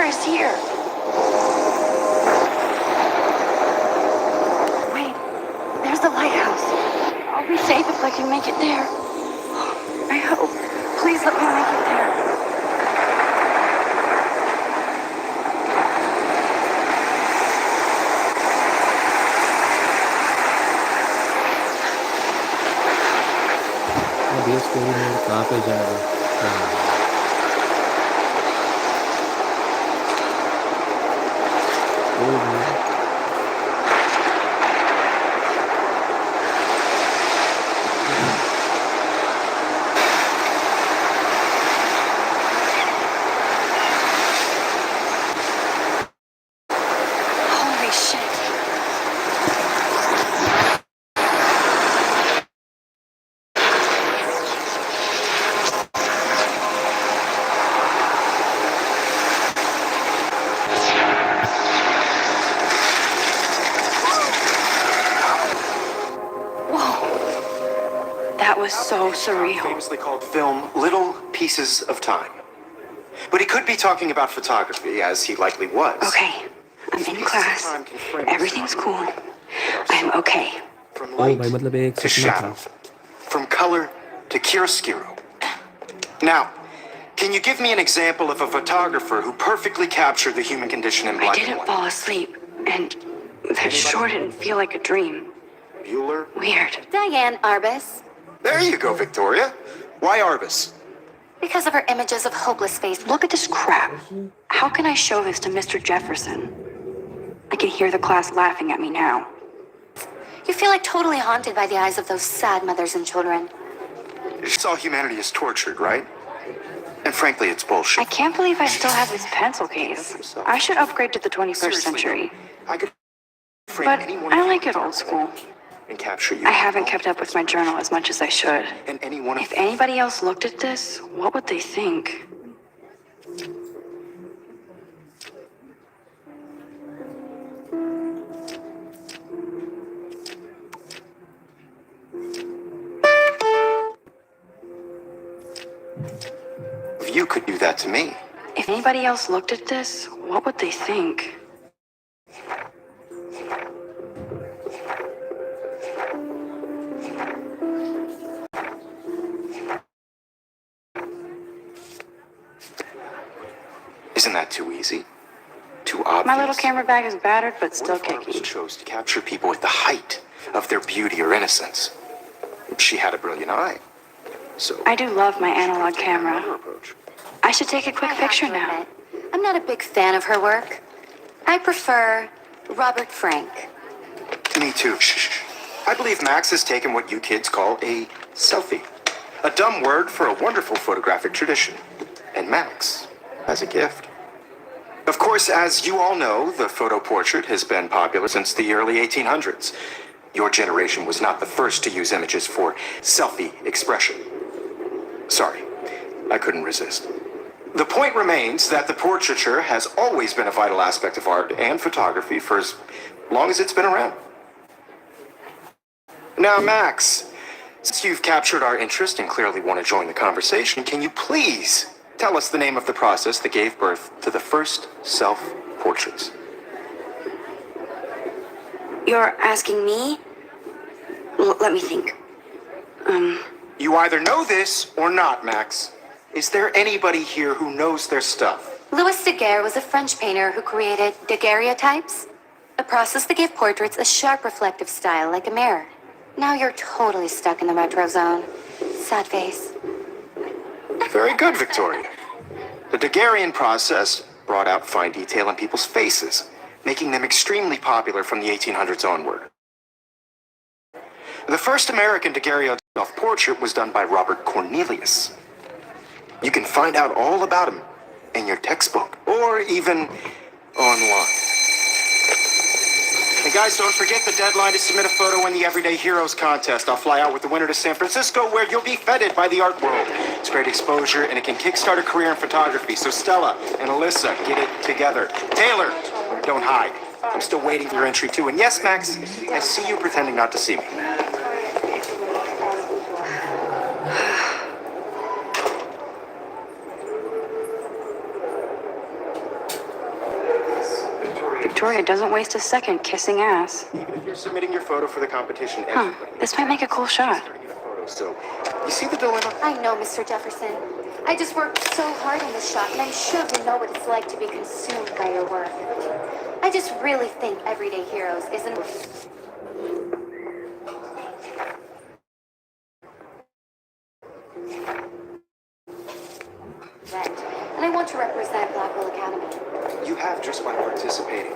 car is here. Wait, there's the lighthouse. I'll be safe if I can make it there. I hope. Please let me make it there. dia story में कहाँ पे जाएगा कोई नहीं Holy shit. That was so surreal. Famously called film Little Pieces of Time. But he could be talking about photography, as he likely was. Okay, I'm in class. Everything's cool. I'm okay. From O light भाई मतलब एक to सपना था shadow. From color to chiaroscuro. Now, can you give me an example of a photographer who perfectly captured the human condition in I black and didn't white? fall asleep, and that sure didn't feel like a dream. Bueller? Weird. Diane Arbus. There you go, Victoria. Why Arbus? Because of her images of hopeless faces. Look at this crap. How can I show this to Mr. Jefferson? I can hear the class laughing at me now. You feel like totally haunted by the eyes of those sad mothers and children. You saw humanity as tortured, right? And frankly, it's bullshit. I can't believe I still have this pencil case. I should upgrade to the 21st Seriously, century. I could frame But anyone I like it old school. and capture you. I haven't kept up with my journal as much as I should. And anyone If anybody else looked at this, what would they think? you could do that to me. If anybody else looked at this, what would they think? Isn't that too easy? Too obvious? My little camera bag is battered, but What still if Arbus kicking. chose to capture people at the height of their beauty or innocence? She had a brilliant eye. So I do love my analog another camera. approach. I should take a quick I have picture to now. admit, I'm not a big fan of her work. I prefer Robert Frank. Me too. Shh. I believe Max has taken what you kids call a selfie. A dumb word for a wonderful photographic tradition. And Max has a gift. Of course, as you all know, the photo portrait has been popular since the early 1800s. Your generation was not the first to use images for selfie expression. Sorry, I couldn't resist. The point remains that the portraiture has always been a vital aspect of art and photography for as long as it's been around. Now, Max, since you've captured our interest and clearly want to join the conversation, can you please tell us the name of the process that gave birth to the first self-portraits? You're asking me? Let me think. You either know this or not, Max. Is there anybody here who knows their stuff? Louis Daguerre was a French painter who created daguerreotypes, a process that gave portraits a sharp reflective style like a mirror. Now you're totally stuck in the retro zone. Sad face. Very good, Victoria. The Daguerrean process brought out fine detail in people's faces, making them extremely popular from the 1800s onward. The first American daguerreotype self-portrait was done by Robert Cornelius. You can find out all about him in your textbook, or even online. And guys, don't forget the deadline to submit a photo in the Everyday Heroes contest. I'll fly out with the winner to San Francisco, where you'll be feted by the art world. It's great exposure, and it can kickstart a career in photography. So Stella and Alyssa, get it together. Taylor, don't hide. I'm still waiting for your entry too. And yes, Max, I see you pretending not to see me. Victoria doesn't waste a second kissing ass. Even if you're submitting your photo for the competition, Huh, everybody this might make a cool shot. starting in a photo. So, you see the dilemma? I know, Mr. Jefferson. I just worked so hard on this shot, and I'm sure you know what it's like to be consumed by your work. I just really think Everyday Heroes isn't... And I want to represent Blackwell Academy. You have just by participating.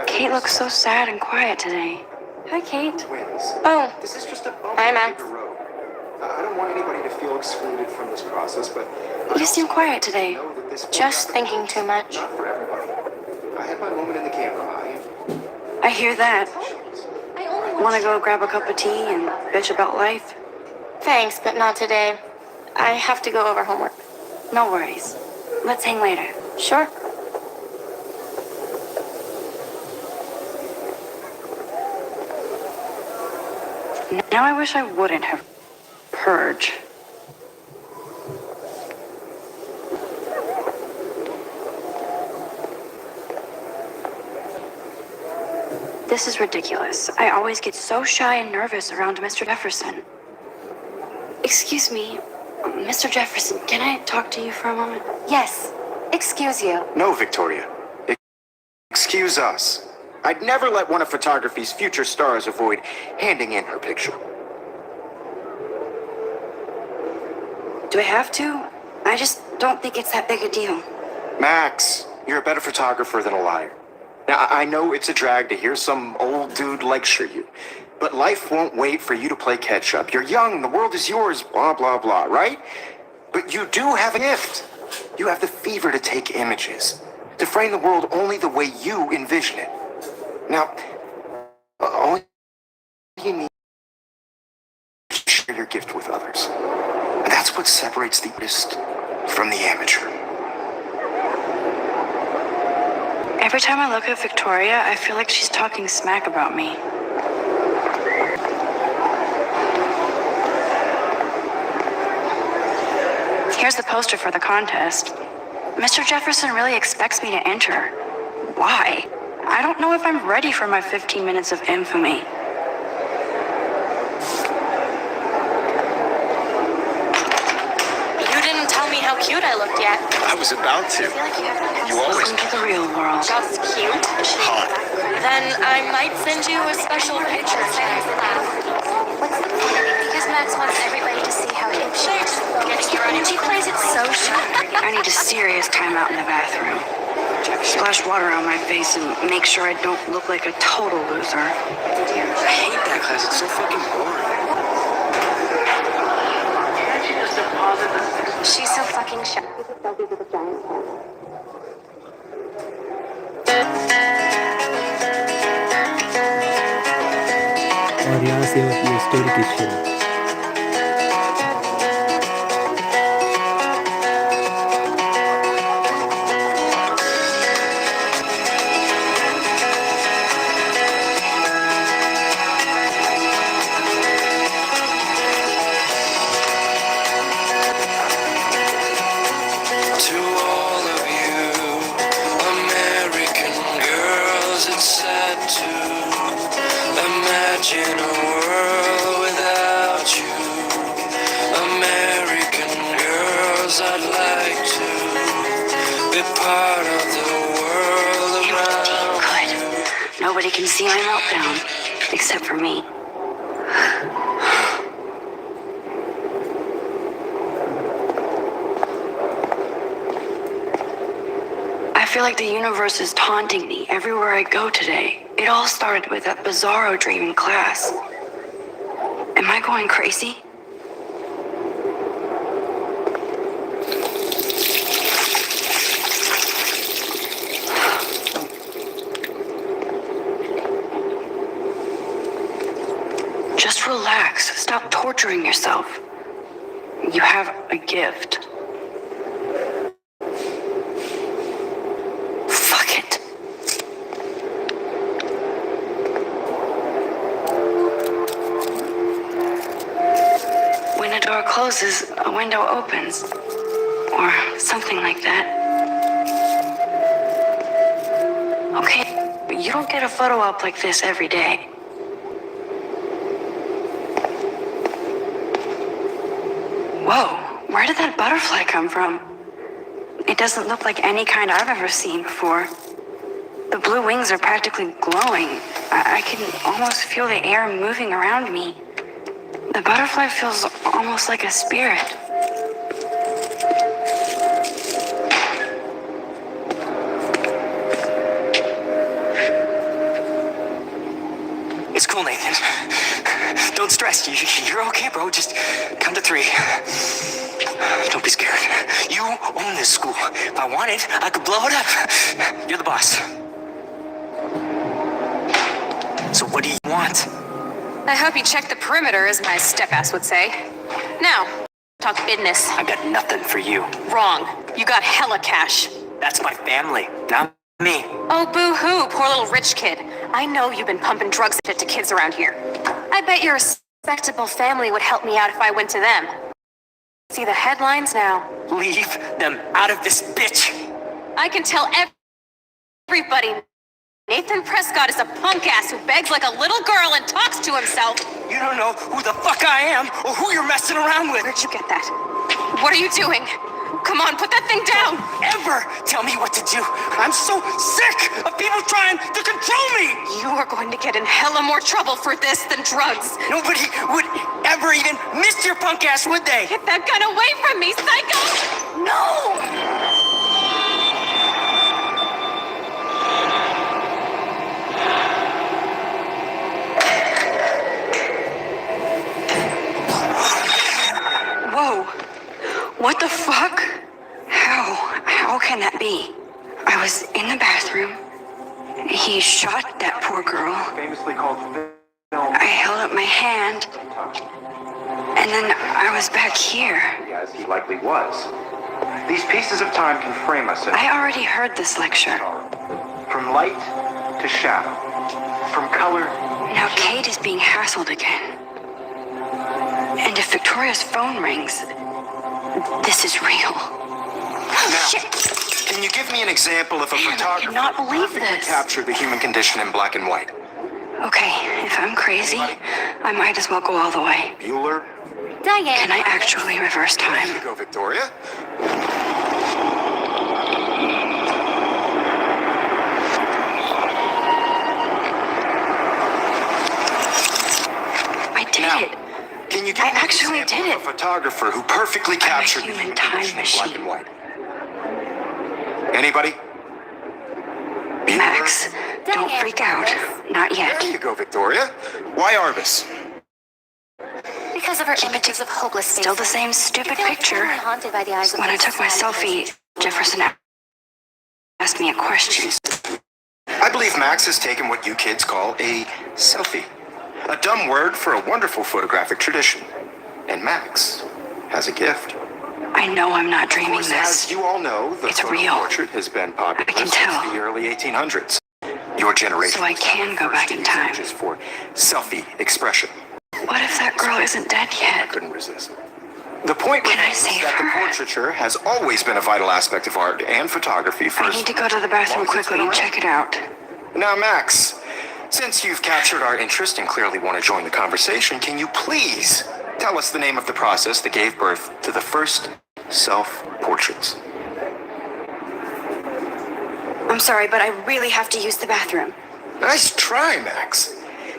Kate looks so sad and quiet today. Hi, Kate. Twins. Oh, This is just a bump Hi, in the Max. bigger road. I don't want anybody to feel excluded from this process, but you seem quiet today. know that this Just photographic thinking too much. not for everybody. I had my moment in the camera eye. I hear that. I only Want to go grab a cup of tea and bitch about life? Thanks, but not today. I have to go over homework. No worries. Let's hang later. Sure. Now I wish I wouldn't have. Purge. This is ridiculous. I always get so shy and nervous around Mr. Jefferson. Excuse me, Mr. Jefferson, can I talk to you for a moment? Yes. Excuse you. No, Victoria. Excuse us. I'd never let one of photography's future stars avoid handing in her picture. Do I have to? I just don't think it's that big a deal. Max, you're a better photographer than a liar. Now, I know it's a drag to hear some old dude lecture you, but life won't wait for you to play catch up. You're young, the world is yours, blah, blah, blah, right? But you do have a gift. You have the fever to take images, to frame the world only the way you envision it. Now, all you need is to share your gift with others. And that's what separates the artist from the amateur. Every time I look at Victoria, I feel like she's talking smack about me. Here's the poster for the contest. Mr. Jefferson really expects me to enter. Why? I don't know if I'm ready for my 15 minutes of infamy. You didn't tell me how cute I looked yet. I was about to. You always Welcome to the real world. Just cute? hot. Then I might send you a special picture. Because Max wants everybody to see how hip she is. And She plays it so sharp. I need a serious time out in the bathroom. Splash water on my face and make sure I don't look like a total loser. I hate that class. It's so fucking boring. She's so fucking sharp. और यहाँ से अपनी story की शुरू To all of you American girls, it's sad to imagine a world without you. American girls, I'd like to be part of the world around you. Good. Nobody can see my meltdown, except for me. I feel like the universe is taunting me everywhere I go today. It all started with that bizarro dream in class. Am I going crazy? Just relax. Stop torturing yourself. You have a gift. Fuck it. When a door closes, a window opens. Or something like that. Okay, You don't get a photo up like this every day. Whoa, where did that butterfly come from? It doesn't look like any kind I've ever seen before. The blue wings are practically glowing. I can almost feel the air moving around me. The butterfly feels almost like a spirit. It's cool, Nathan. Don't stress. You're okay, bro. Just count to 3. Don't be scared. You own this school. If I wanted, I could blow it up. You're the boss. So what do you want? I hope you check the perimeter, as my step-ass would say. Now, talk business. I got nothing for you. Wrong. You got hella cash. That's my family, not me. Oh, boo-hoo, poor little rich kid. I know you've been pumping drugs and shit to kids around here. I bet your respectable family would help me out if I went to them. See the headlines now. Leave them out of this bitch. I can tell everybody Nathan Prescott is a punk ass who begs like a little girl and talks to himself. You don't know who the fuck I am or who you're messing around with. Where'd you get that? What are you doing? Come on, put that thing down. Ever tell me what to do. I'm so sick of people trying to control me. You are going to get in hella more trouble for this than drugs. Nobody would ever even miss your punk ass, would they? Get that gun away from me, psycho! No! Whoa, what the fuck? How can that be? I was in the bathroom. He shot that poor girl. Famously called I held up my hand. And then I was back here. as he likely was. These pieces of time can frame us I already heard this lecture. from light to shadow, from color. Now Kate is being hassled again. And if Victoria's phone rings, this is real. Now, Shit! can you give me an example of a Man, I photographer cannot believe who perfectly this. captured the human condition in black and white? Okay, if I'm crazy, I might as well go all the way. Bueller? Diane. Can I actually reverse Here time? you go, Victoria. I did Now, it. can you give I me an actually example did of it. a photographer who perfectly captured the human human time condition in black machine. and white? Anybody? Bueller? Max, don't freak out. Not yet. There you go, Victoria. Why Arbus? Because of her images of hopeless faces. Still the same stupid Feel picture. totally haunted by the eyes of When I those took my sad selfie, faces. Jefferson asked me a question. I believe Max has taken what you kids call a selfie. A dumb word for a wonderful photographic tradition. And Max has a gift. I know I'm not Of dreaming course, this. as you all know, the It's photo real. portrait has been popular I can since tell. the early 1800s. Your generation So I was not can the go first back to in use time. images for selfie expression. What if that girl isn't dead I yet? couldn't resist. The point Can I remains save that the her? portraiture has always been a vital aspect of art and photography for I need to go to the bathroom quickly and check it out. Now, Max, since you've captured our interest and clearly want to join the conversation, can you please tell us the name of the process that gave birth to the first self-portraits? I'm sorry, but I really have to use the bathroom. Nice try, Max.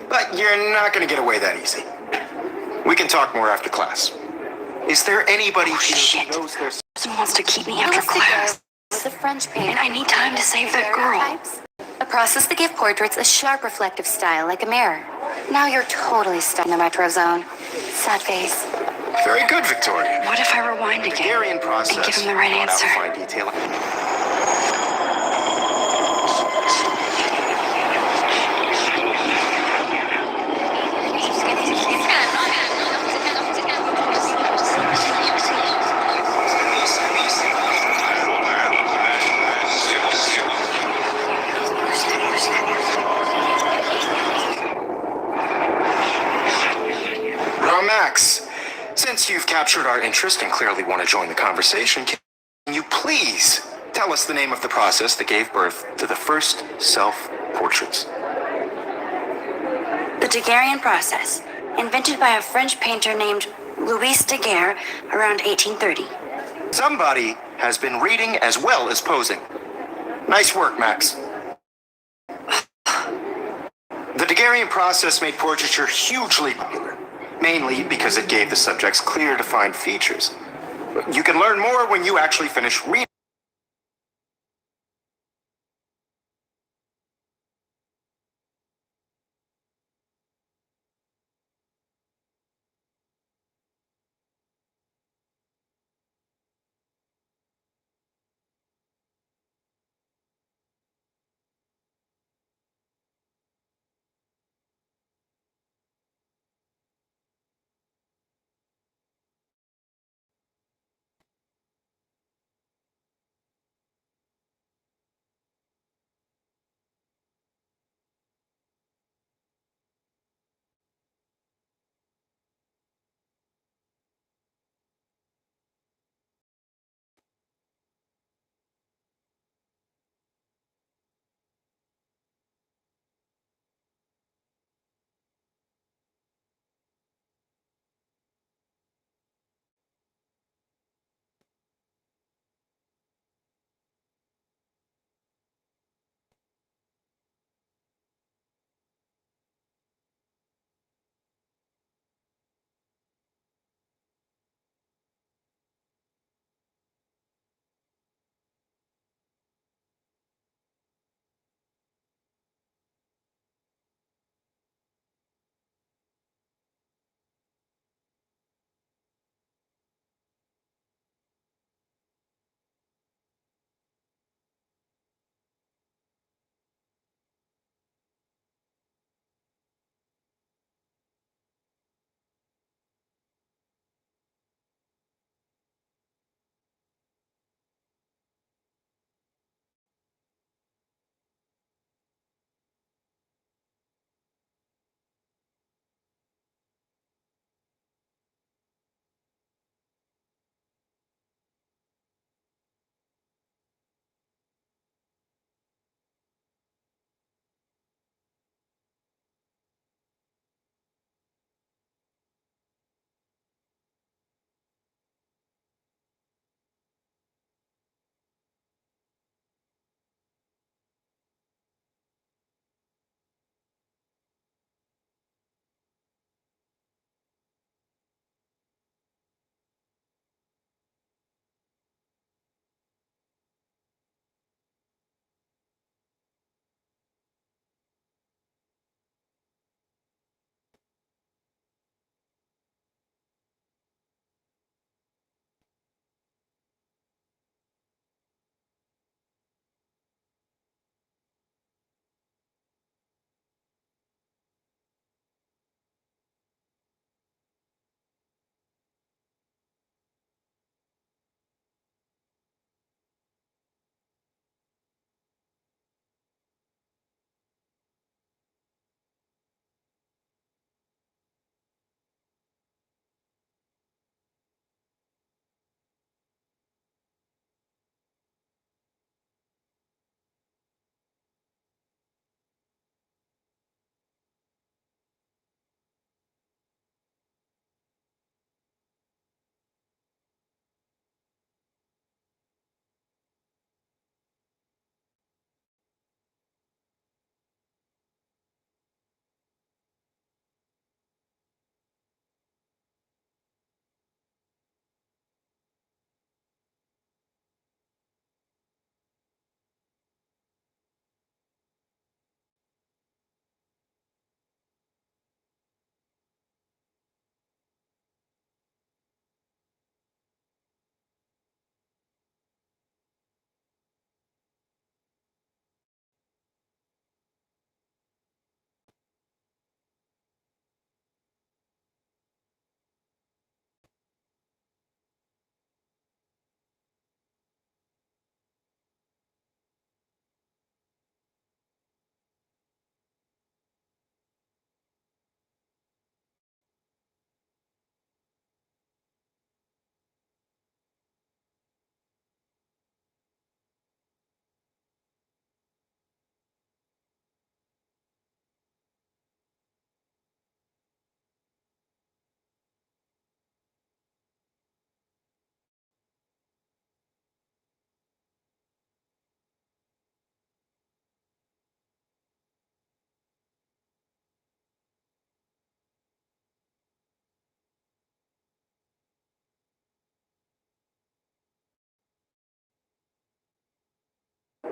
But you're not going to get away that easy. We can talk more after class. Is there anybody Oh, here shit. who knows their... Person wants to keep me after Louis class. Daguerre was a French painter. And I need time to save that girl. Daguerreotypes, a process that gave portraits a sharp reflective style like a mirror. Now you're totally stuck in the retro zone. Sad face. Very good, Victoria. What if I rewind again Hungarian process. and give him the right brought out answer? fine detail. Now, Max, since you've captured our interest and clearly want to join the conversation, can you please tell us the name of the process that gave birth to the first self-portraits. The Daguerrean process, invented by a French painter named Louis Daguerre around 1830. Somebody has been reading as well as posing. Nice work, Max. The Daguerrean process made portraiture hugely popular, mainly because it gave the subjects clear, defined features. You can learn more when you actually finish reading.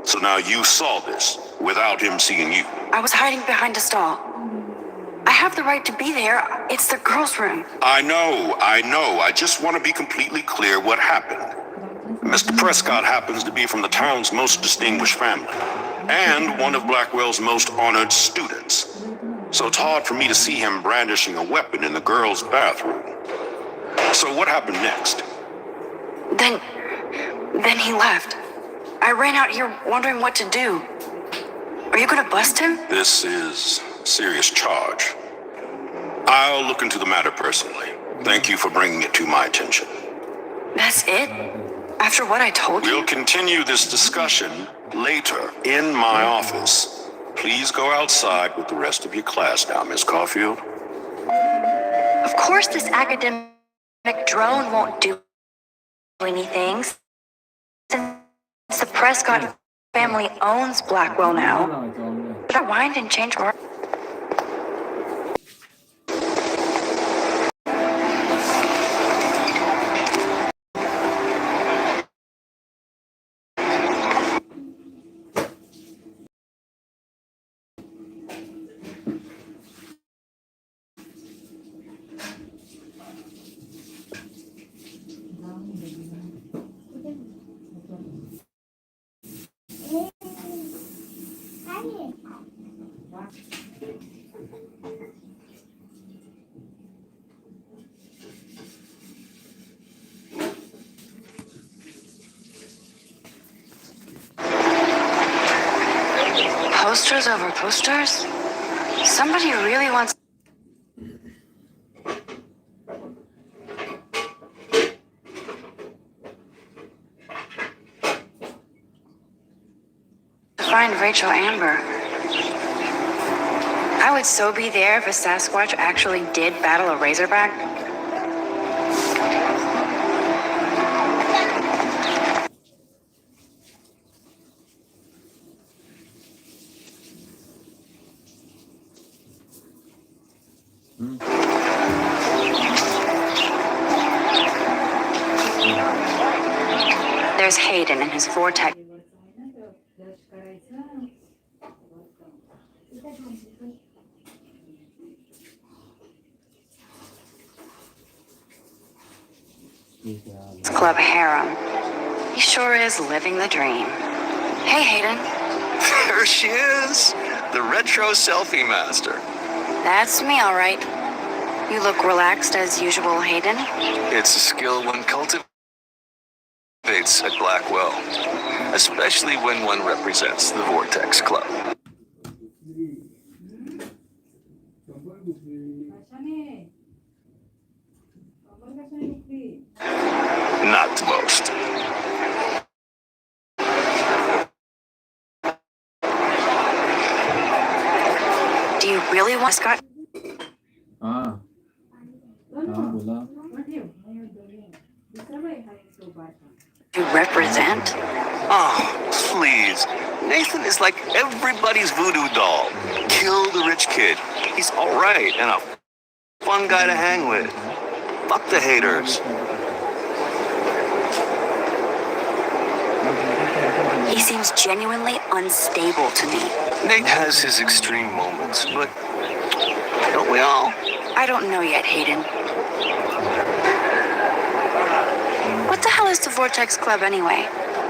So now you saw this without him seeing you. I was hiding behind a stall. I have the right to be there. It's the girls' room. I know. I just want to be completely clear what happened. Mr. Prescott happens to be from the town's most distinguished family, and one of Blackwell's most honored students. So it's hard for me to see him brandishing a weapon in the girls' bathroom. So what happened next? Then he left. I ran out here wondering what to do. Are you gonna bust him? This is a serious charge. I'll look into the matter personally. Thank you for bringing it to my attention. That's it? After what I told you? We'll continue this discussion later in my office. Please go outside with the rest of your class now, Miss Caulfield. Of course this academic drone won't do anything. Since the Prescott family owns Blackwell now. Should I wind and change work? Posters over posters? Somebody really wants to find Rachel Amber. I would so be there if a Sasquatch actually did battle a Razorback. There's Hayden and his vortex. Club harem. He sure is living the dream. Hey, Hayden. There she is, the retro selfie master. That's me, all right. You look relaxed as usual, Hayden. It's a skill one cultivates at Blackwell, especially when one represents the Vortex Club. Not the most. Do you really want Scott to represent? Oh, please. Nathan is like everybody's voodoo doll. Kill the rich kid. He's all right and a fun guy to hang with. Fuck the haters. He seems genuinely unstable to me. Nate has his extreme moments, but don't we all? I don't know yet, Hayden. What the hell is the Vortex Club anyway?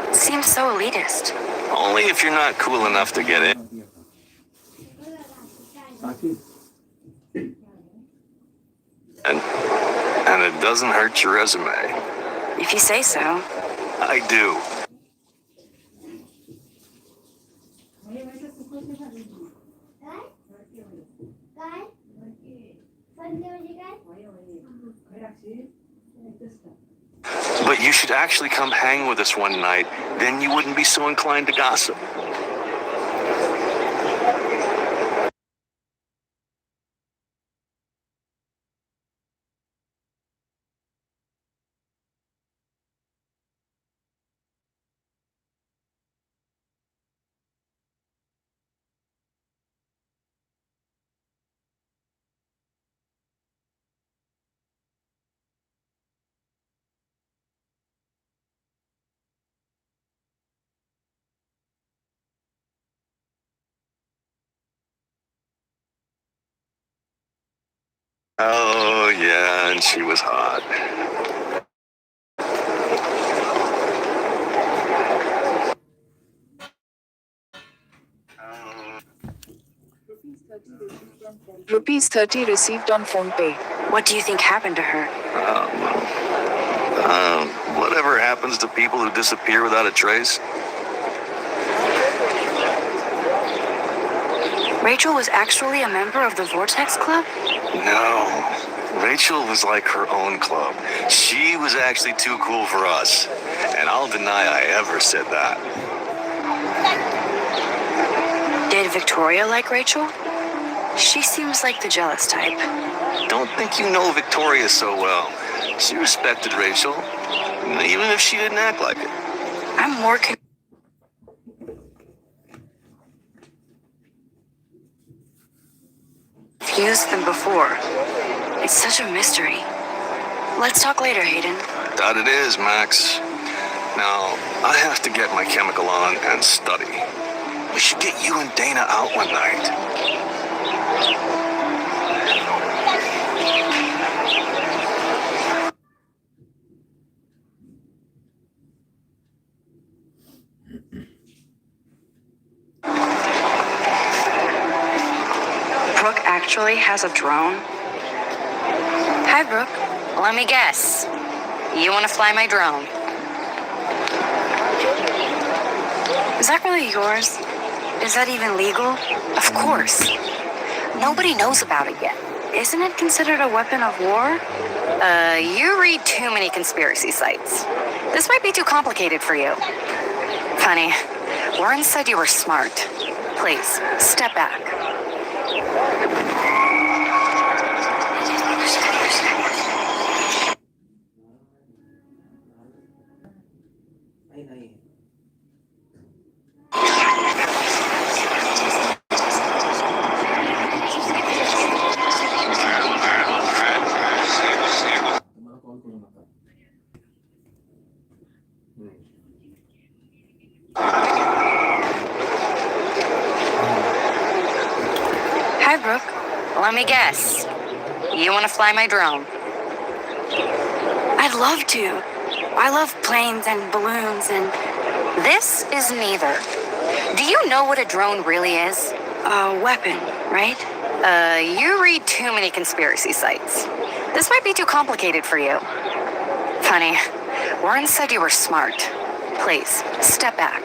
It seems so elitist. Only if you're not cool enough to get in. And it doesn't hurt your resume. If you say so. I do. But you should actually come hang with us one night, then you wouldn't be so inclined to gossip. Oh, yeah, and she was hot. Rupees 30 received on PhonePe. What do you think happened to her? Whatever happens to people who disappear without a trace? Rachel was actually a member of the Vortex Club? No. Rachel was like her own club. She was actually too cool for us. And I'll deny I ever said that. Did Victoria like Rachel? She seems like the jealous type. Don't think you know Victoria so well. She respected Rachel, even if she didn't act like it. I'm more confused than before. It's such a mystery. Let's talk later, Hayden. That it is, Max. Now, I have to get my chemical on and study. We should get you and Dana out one night. Brooke actually has a drone? Hi, Brooke. Let me guess. You want to fly my drone? Is that really yours? Is that even legal? Of course. Nobody knows about it yet. Isn't it considered a weapon of war? You read too many conspiracy sites. This might be too complicated for you. Honey, Warren said you were smart. Please, step back. Hi, Brooke. Let me guess. You want to fly my drone? I'd love to. I love planes and balloons and... This is neither. Do you know what a drone really is? a weapon, right? You read too many conspiracy sites. This might be too complicated for you. Honey, Warren said you were smart. Please, step back.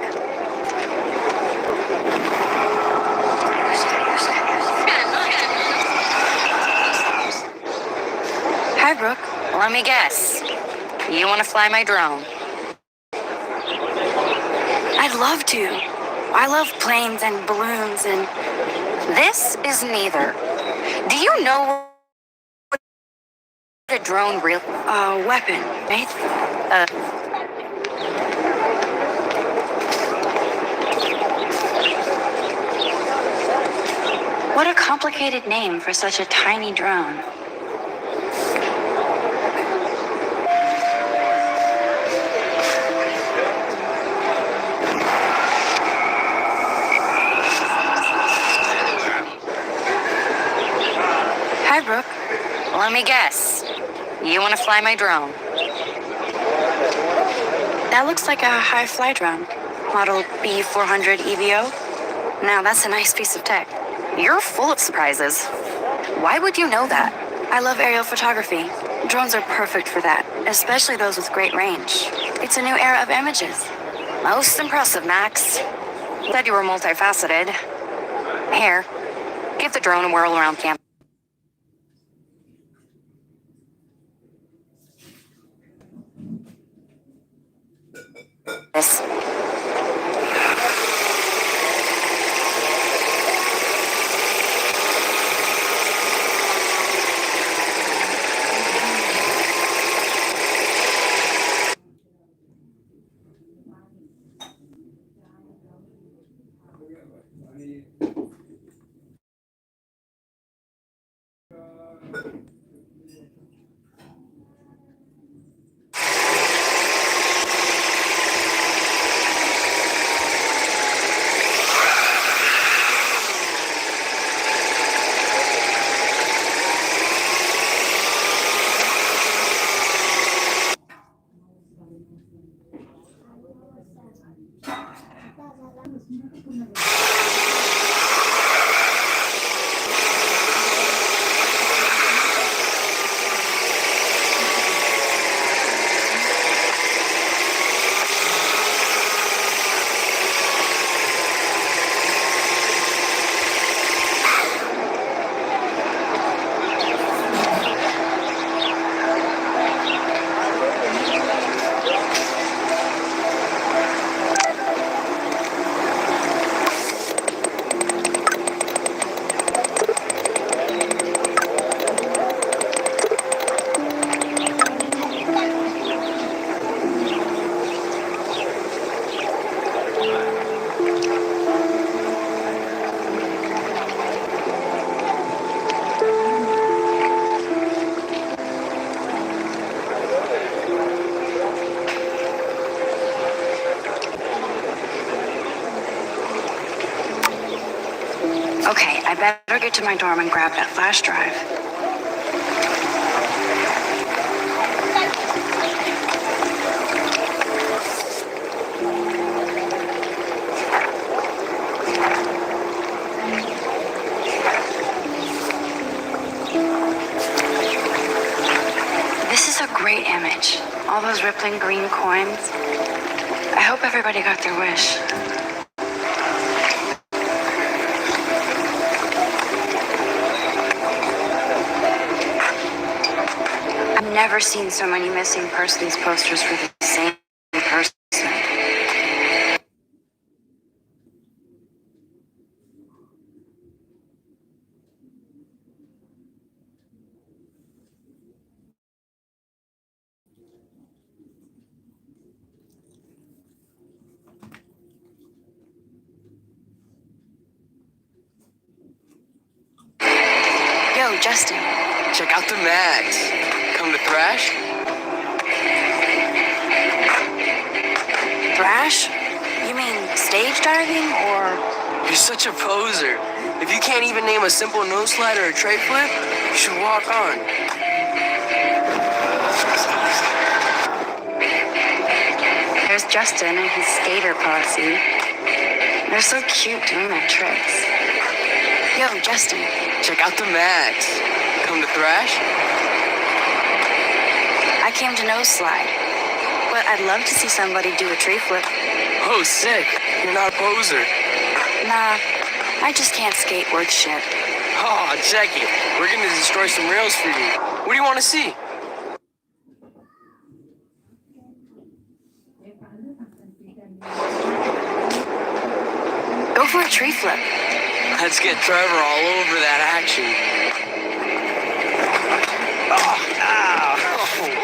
Hi, Brooke. Let me guess. You want to fly my drone? I'd love to. I love planes and balloons and... This is neither. Do you know what a drone really... a weapon, right? What a complicated name for such a tiny drone. Hi, Brooke. Let me guess. You want to fly my drone? That looks like a high-fly drone. Model B400 EVO. Now, that's a nice piece of tech. You're full of surprises. Why would you know that? I love aerial photography. Drones are perfect for that, especially those with great range. It's a new era of images. Most impressive, Max. Said you were multifaceted. Here, give the drone a whirl around campus. Okay, I better get to my dorm and grab that flash drive. This is a great image. All those rippling green coins. I hope everybody got their wish. I've never seen so many missing persons posters for the same person. Yo, Justin. Check out the mags. Come to thrash? Thrash? You mean stage diving or... You're such a poser. If you can't even name a simple nose slide or a tray flip, you should walk on. There's Justin and his skater posse. They're so cute doing their tricks. Yo, Justin. Check out the mags. Come to thrash? I came to nose slide, but I'd love to see somebody do a tree flip. Oh, sick. You're not a poser. Nah, I just can't skate worth shit. Oh, check it. We're gonna destroy some rails for you. What do you want to see? Go for a tree flip. Let's get Trevor all over that action. Oh, ow. Oh,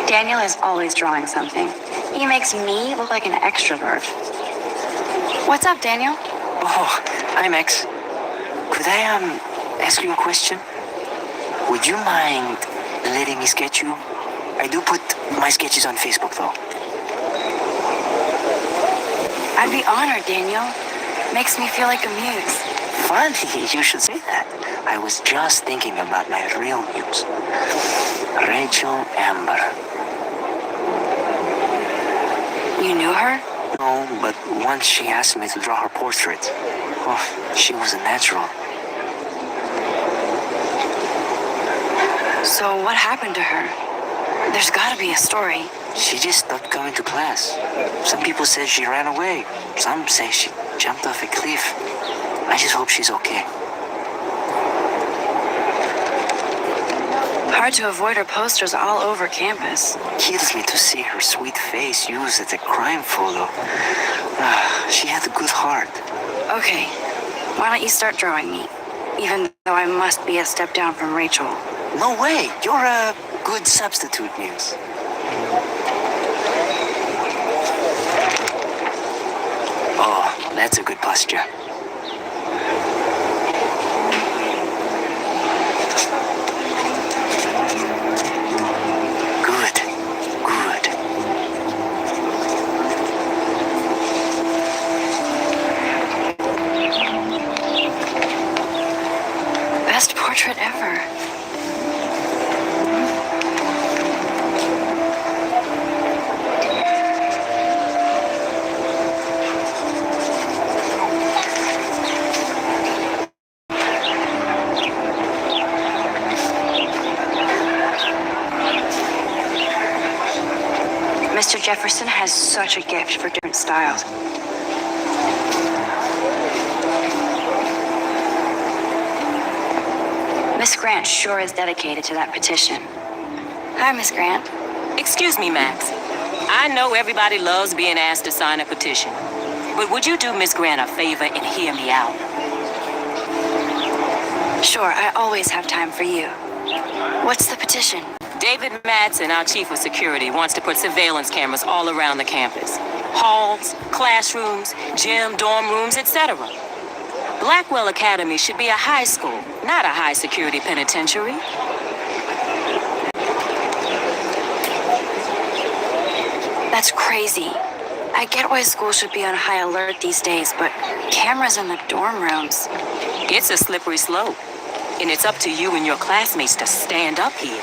Daniel is always drawing something. He makes me look like an extrovert. What's up, Daniel? Oh, hi, Max. Could I, ask you a question? Would you mind letting me sketch you? I do put my sketches on Facebook, though. I'd be honored, Daniel. Makes me feel like a muse. Funny, you should say that. I was just thinking about my real muse. Rachel Amber. You knew her? No, but once she asked me to draw her portrait. Oh, she was a natural. So what happened to her? There's gotta be a story. She just stopped going to class. Some people said she ran away. Some say she jumped off a cliff. I just hope she's okay. Hard to avoid her posters all over campus. Kills me to see her sweet face used as a crime photo. She had a good heart. Okay, why don't you start drawing me? even though I must be a step down from Rachel. No way. You're a good substitute, Muse. Oh, that's a good posture. Good. Good. Best portrait ever. Mr. Jefferson has such a gift for different styles. Miss Grant sure is dedicated to that petition. Hi, Miss Grant. Excuse me, Max. I know everybody loves being asked to sign a petition, but would you do Miss Grant a favor and hear me out? Sure, I always have time for you. What's the petition? David Madsen, our chief of security, wants to put surveillance cameras all around the campus. Halls, classrooms, gym, dorm rooms, etc. Blackwell Academy should be a high school, not a high-security penitentiary. That's crazy. I get why schools should be on high alert these days, but cameras in the dorm rooms. It's a slippery slope, and it's up to you and your classmates to stand up here.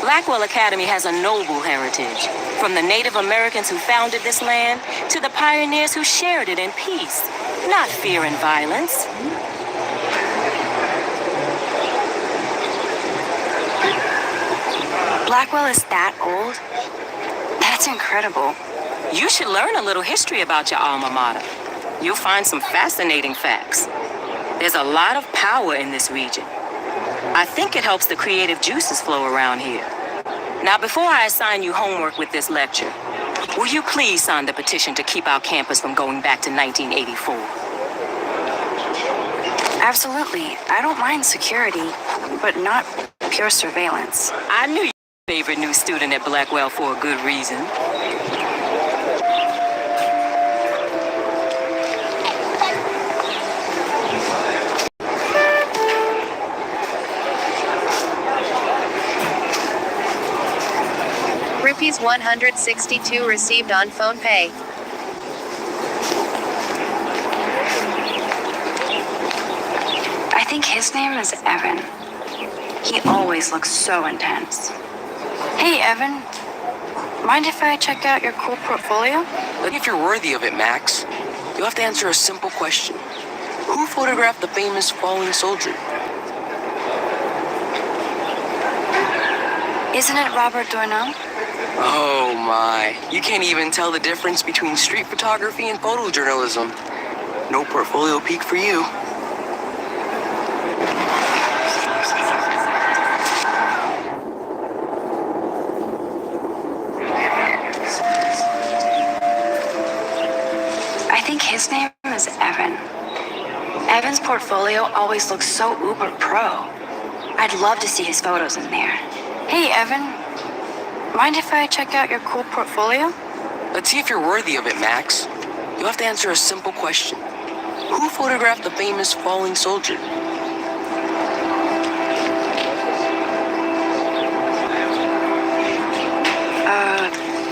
Blackwell Academy has a noble heritage, from the Native Americans who founded this land to the pioneers who shared it in peace, not fear and violence. Blackwell is that old? That's incredible. You should learn a little history about your alma mater. You'll find some fascinating facts. There's a lot of power in this region. I think it helps the creative juices flow around here. Now, before I assign you homework with this lecture, will you please sign the petition to keep our campus from going back to 1984? Absolutely. I don't mind security, but not pure surveillance. I knew you were your favorite new student at Blackwell for a good reason. Rupees 162 received on phone pay. I think his name is Evan. He always looks so intense. Hey, Evan. Mind if I check out your cool portfolio? But if you're worthy of it, Max, you'll have to answer a simple question. Who photographed the famous falling soldier? Isn't it Robert Doisneau? Oh my, you can't even tell the difference between street photography and photojournalism. No portfolio peek for you. I think his name is Evan. Evan's portfolio always looks so uber pro. I'd love to see his photos in there. Hey, Evan. Mind if I check out your cool portfolio? Let's see if you're worthy of it, Max. You'll have to answer a simple question. Who photographed the famous falling soldier?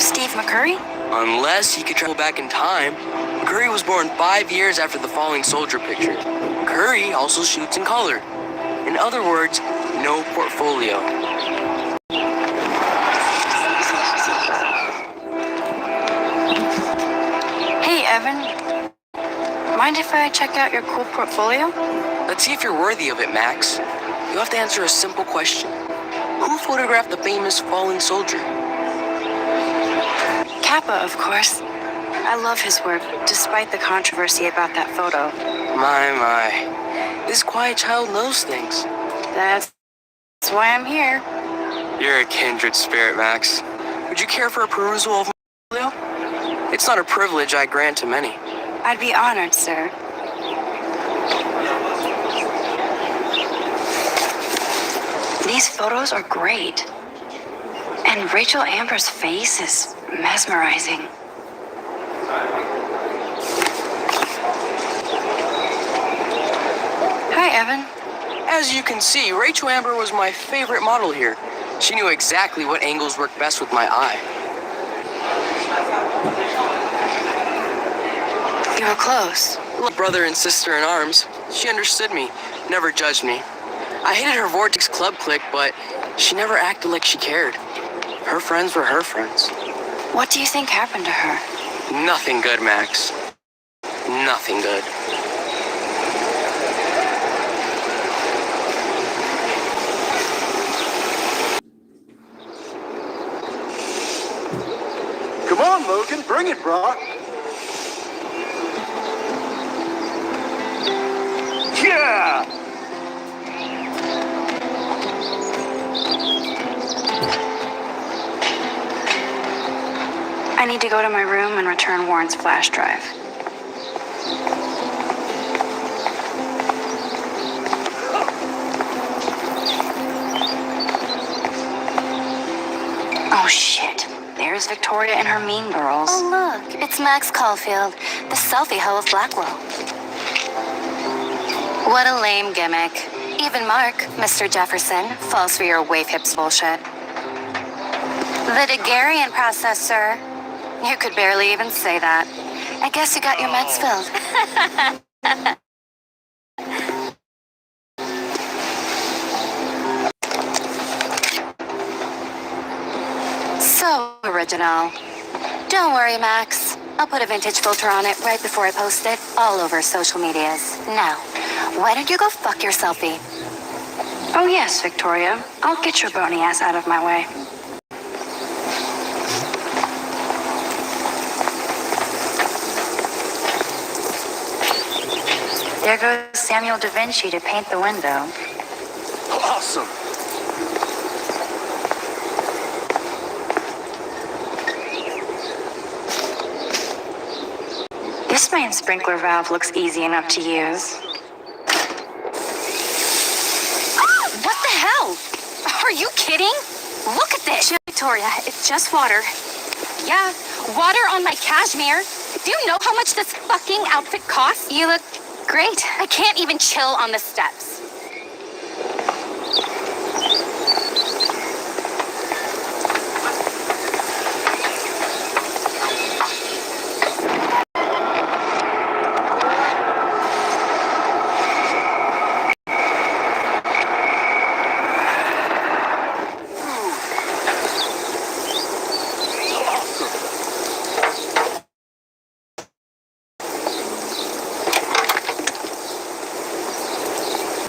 Steve McCurry? Unless he could travel back in time. Curry was born 5 years after the falling soldier picture. Curry also shoots in color. In other words, no portfolio. Hey, Evan. Mind if I check out your cool portfolio? Let's see if you're worthy of it, Max. You'll have to answer a simple question. Who photographed the famous falling soldier? Kappa, of course. I love his work, despite the controversy about that photo. My. This quiet child knows things. That's why I'm here. You're a kindred spirit, Max. Would you care for a perusal of my portfolio? It's not a privilege I grant to many. I'd be honored, sir. These photos are great. And Rachel Amber's face is mesmerizing. Hi, Evan. As you can see, Rachel Amber was my favorite model here. She knew exactly what angles worked best with my eye. You were close. Like brother and sister in arms. She understood me, never judged me. I hated her Vortex Club clique, but she never acted like she cared. Her friends were her friends. What do you think happened to her? Nothing good, Max. Nothing good. Come on, Logan, bring it, bro. Yeah! I need to go to my room and return Warren's flash drive. Oh shit. There's Victoria and her mean girls. Oh, look, it's Max Caulfield, the selfie hoe of Blackwell. What a lame gimmick. Even Mark, Mr. Jefferson, falls for your wave hips bullshit. The Daguerrean process, sir. You could barely even say that. I guess you got your meds filled. So original. Don't worry, Max. I'll put a vintage filter on it right before I post it all over social medias. Now, why don't you go fuck your selfie? Oh yes, Victoria. I'll get your bony ass out of my way. There goes Samuel da Vinci to paint the window. Awesome. This main sprinkler valve looks easy enough to use. What the hell? Are you kidding? Look at this. Victoria, it's just water. Yeah, water on my cashmere. Do you know how much this fucking outfit costs? You look great. I can't even chill on the steps.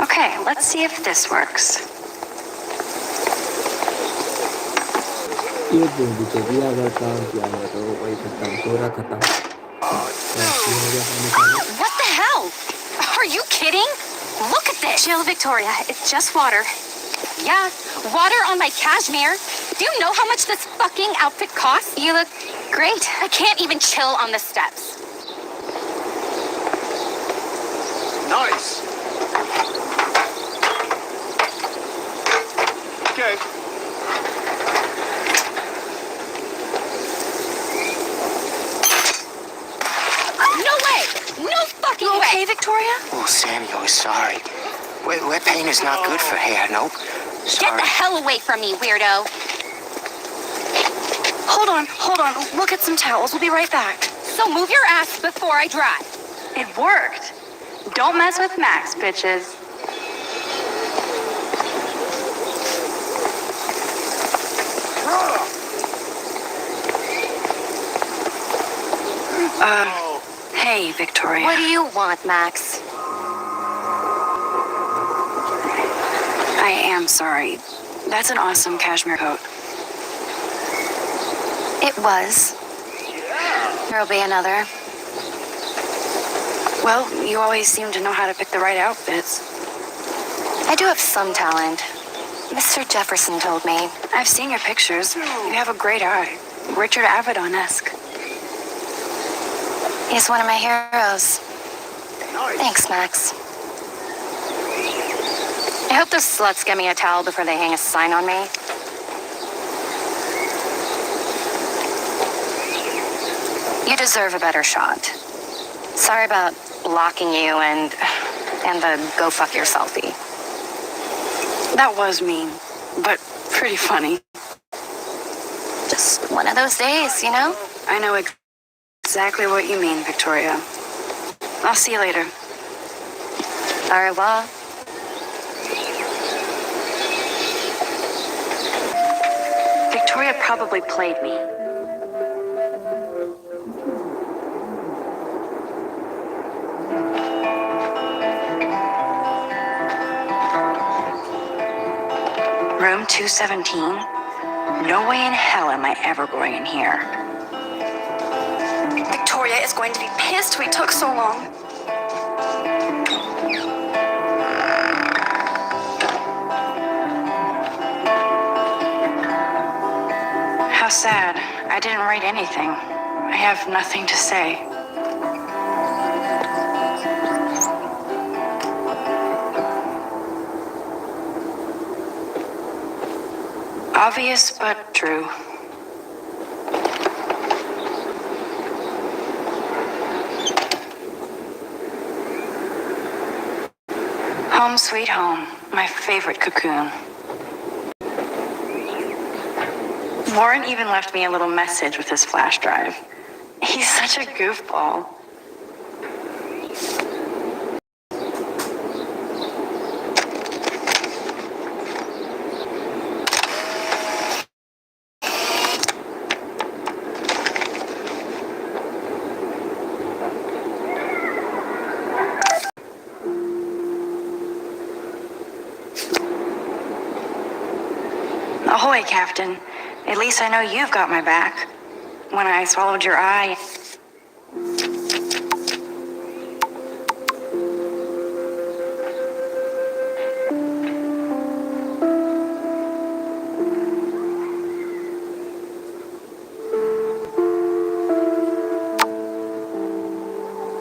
Okay, let's see if this works. ये बोल जब अगर काम किया है तो वही खत्म पूरा खत्म What the hell? Are you kidding? Look at this. Chill, Victoria. It's just water. Yeah, water on my cashmere. Do you know how much this fucking outfit costs? You look great. I can't even chill on the steps. Nice. Okay. No way! No fucking way! Okay, Victoria? Oh, Samuel, sorry. Wet paint is not good for hair, nope. Get the hell away from me, weirdo. Hold on. We'll get some towels. We'll be right back. So move your ass before I dry. It worked. Don't mess with Max, bitches. Hey, Victoria. What do you want, Max? I am sorry. That's an awesome cashmere coat. It was. There'll be another. Well, you always seem to know how to pick the right outfits. I do have some talent. Mr. Jefferson told me. I've seen your pictures. You have a great eye. Richard Avedon-esque. He's one of my heroes. Thanks, Max. I hope those sluts get me a towel before they hang a sign on me. You deserve a better shot. Sorry about blocking you and the go fuck yourselfie. That was mean, but pretty funny. Just one of those days, you know? I know exactly what you mean, Victoria. I'll see you later. Au revoir. Victoria probably played me. Room 217? No way in hell am I ever going in here. Victoria is going to be pissed we took so long. How sad. I didn't write anything. I have nothing to say. Obvious but true. Home sweet home, my favorite cocoon. Warren even left me a little message with his flash drive. He's such a goofball. Ahoy, Captain. At least I know you've got my back. When I swallowed your eye...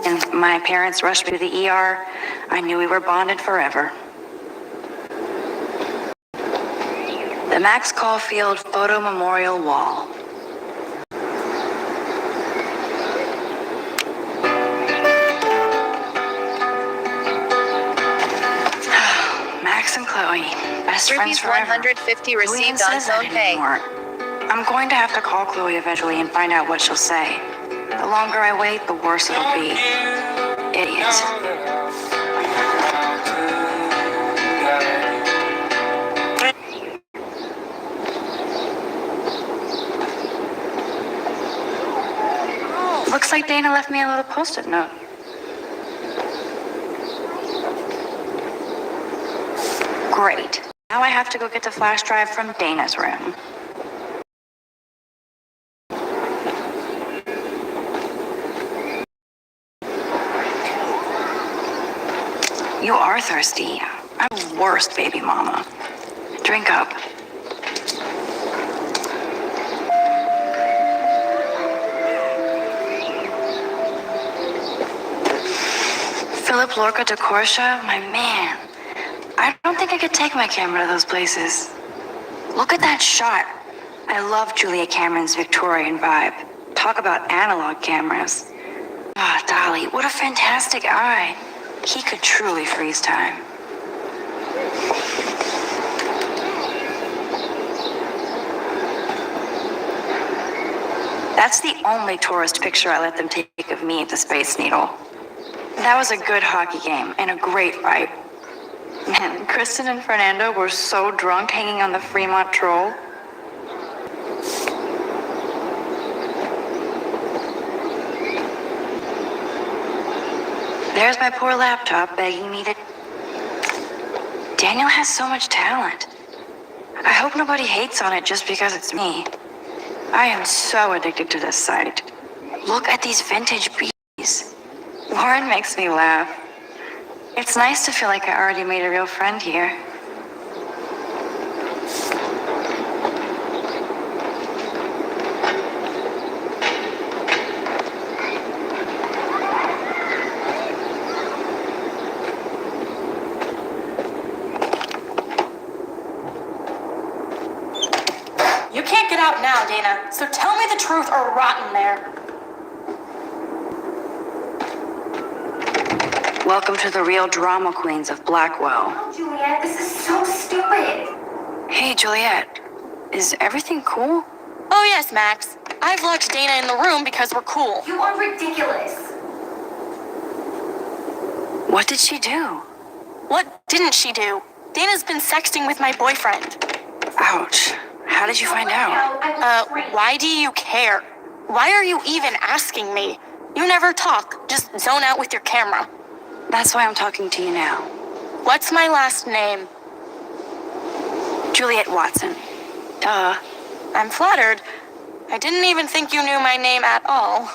And my parents rushed me to the ER. I knew we were bonded forever. The Max Caulfield Photo Memorial Wall. Max and Chloe, best friends Rupees forever. 150 Who even received on says that phone pay. anymore? I'm going to have to call Chloe eventually and find out what she'll say. The longer I wait, the worse it'll be. Idiot. Looks like Dana left me a little post-it note. Great. Now I have to go get the flash drive from Dana's room. You are thirsty. I'm the worst baby mama. Drink up. Philip Lorca de Corsia, my man. I don't think I could take my camera to those places. Look at that shot. I love Julia Cameron's Victorian vibe. Talk about analog cameras. Ah, Dolly, what a fantastic eye. He could truly freeze time. That's the only tourist picture I let them take of me at the Space Needle. That was a good hockey game and a great fight. Man, Kristen and Fernando were so drunk hanging on the Fremont Troll. There's my poor laptop begging me to... Daniel has so much talent. I hope nobody hates on it just because it's me. I am so addicted to this site. Look at these vintage bees. Lauren makes me laugh. It's nice to feel like I already made a real friend here. get out now, Dana. So tell me the truth or rot in there. Welcome to the real drama queens of Blackwell. Oh, Juliet, this is so stupid. Hey, Juliet. Is everything cool? Oh, yes, Max. I've locked Dana in the room because we're cool. You are ridiculous. What did she do? What didn't she do? Dana's been sexting with my boyfriend. Ouch. How did you find out? Why do you care? Why are you even asking me? You never talk, just zone out with your camera. That's why I'm talking to you now. What's my last name? Juliet Watson. Duh. I'm flattered. I didn't even think you knew my name at all.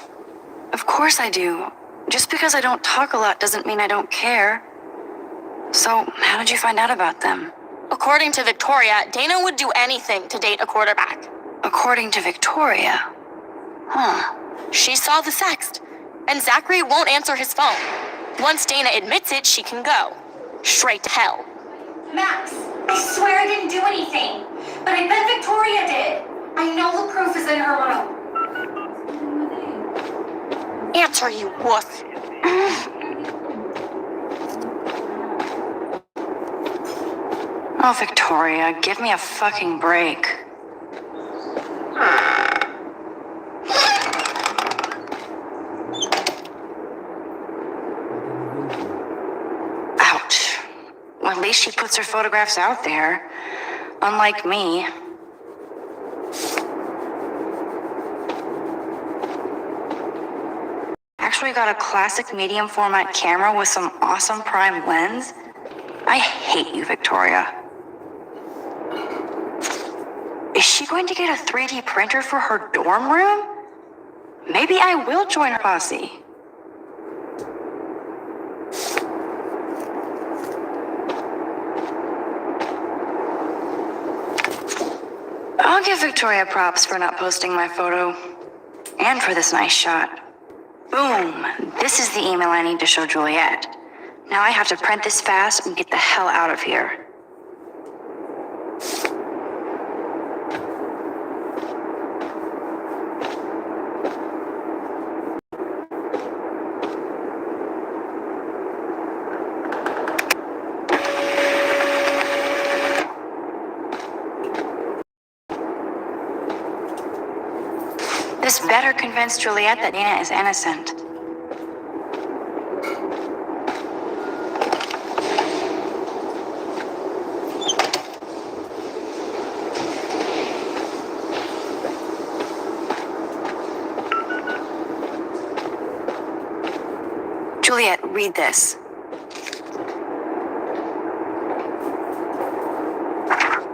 Of course I do. Just because I don't talk a lot doesn't mean I don't care. So, how did you find out about them? According to Victoria, Dana would do anything to date a quarterback. According to Victoria? Huh. She saw the sext, and Zachary won't answer his phone. Once Dana admits it, she can go. Straight to hell. Max, I swear I didn't do anything. But I bet Victoria did. I know the proof is in her room. Answer, you wuss. Oh, Victoria, give me a fucking break. Ouch. Well, at least she puts her photographs out there. Unlike me. Actually got a classic medium format camera with some awesome prime lens. I hate you, Victoria. Is she going to get a 3D printer for her dorm room? Maybe I will join her posse. I'll give Victoria props for not posting my photo. And for this nice shot. Boom! This is the email I need to show Juliet. Now I have to print this fast and get the hell out of here. This better convince Juliet that Dana is innocent. Juliet, read this.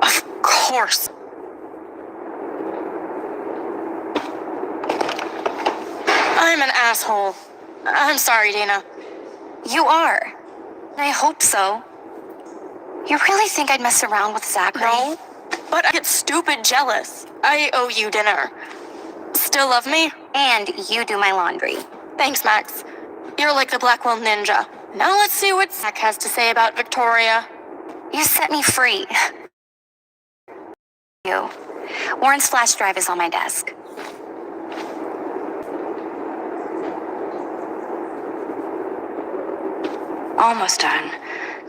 Of course. I'm an asshole. I'm sorry, Dana. You are. I hope so. You really think I'd mess around with Zachary? No, but I get stupid jealous. I owe you dinner. Still love me? And you do my laundry. Thanks, Max. You're like the Blackwell Ninja. Now let's see what Zach has to say about Victoria. You set me free. You. Warren's flash drive is on my desk. Almost done.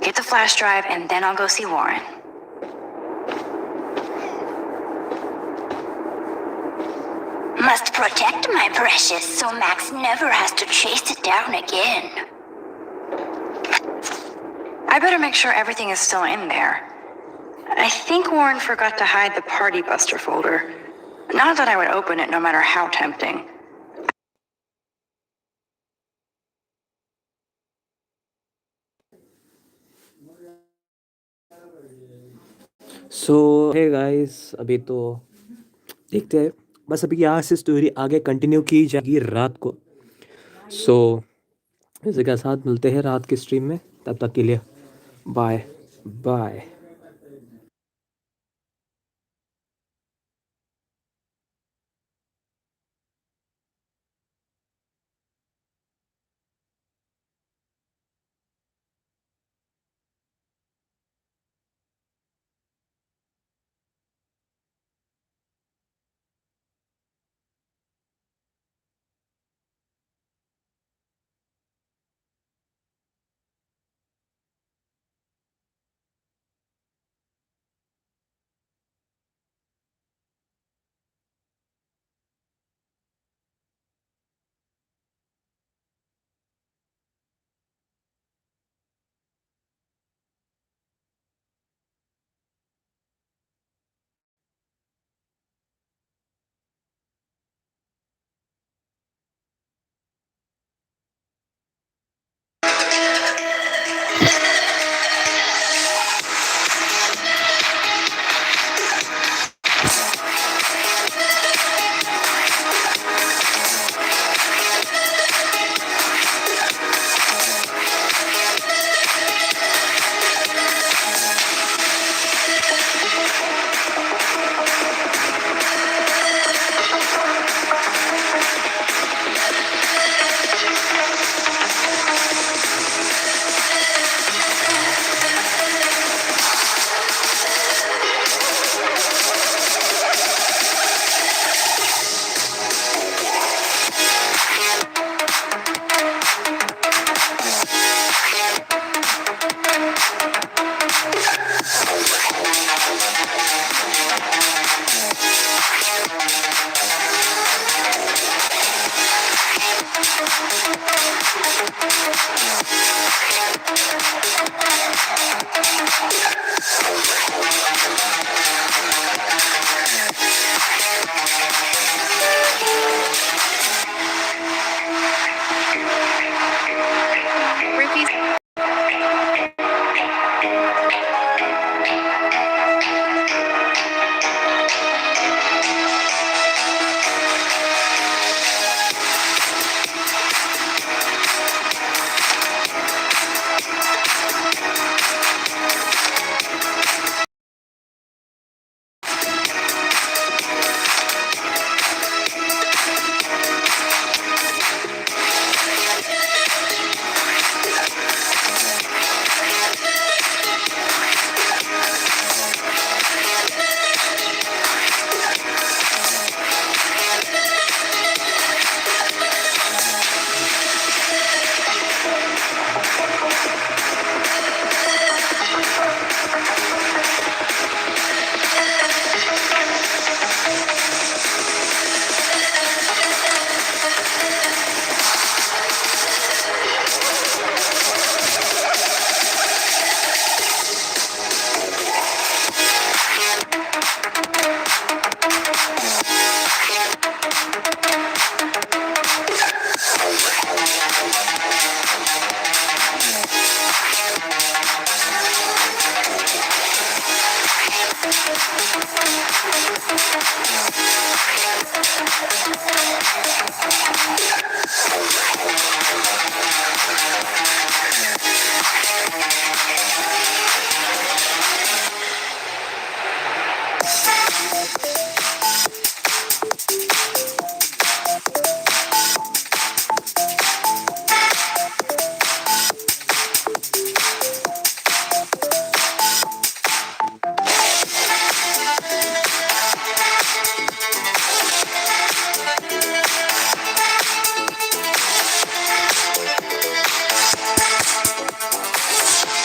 Get the flash drive and then I'll go see Warren. Must protect my precious so Max never has to chase it down again. I better make sure everything is still in there. I think Warren forgot to hide the Party Buster folder. Not that I would open it no matter how tempting. So hey guys, अभी तो देखते हैं, बस अभी यहाँ से story आगे continue की जाएगी रात को। सो इसी के साथ मिलते हैं रात की स्ट्रीम में, तब तक के लिए बाय बाय।